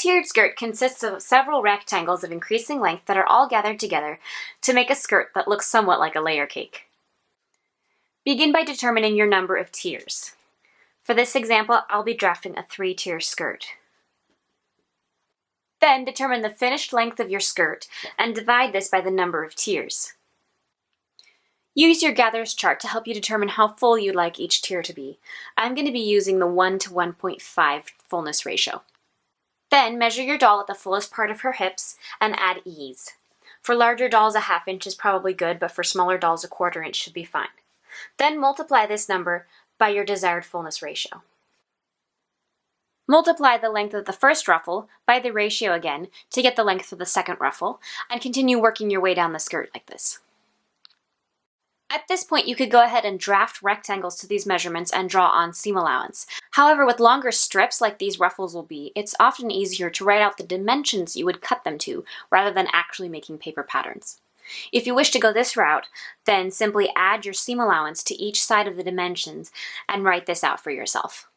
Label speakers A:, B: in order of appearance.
A: tiered skirt consists of several rectangles of increasing length that are all gathered together to make a skirt that looks somewhat like a layer cake. Begin by determining your number of tiers. For this example, I'll be drafting a 3-tier skirt. Then determine the finished length of your skirt and divide this by the number of tiers. Use your gatherer's chart to help you determine how full you'd like each tier to be. I'm going to be using the 1 to 1.5 fullness ratio. Then measure your doll at the fullest part of her hips and add ease. For larger dolls, a 1/2 inch is probably good, but for smaller dolls, a 1/4 inch should be fine. Then multiply this number by your desired fullness ratio. Multiply the length of the first ruffle by the ratio again to get the length of the second ruffle, and continue working your way down the skirt like this. At this point, you could go ahead and draft rectangles to these measurements and draw on seam allowance. However, with longer strips like these ruffles will be, it's often easier to write out the dimensions you would cut them to rather than actually making paper patterns. If you wish to go this route, then simply add your seam allowance to each side of the dimensions and write this out for yourself.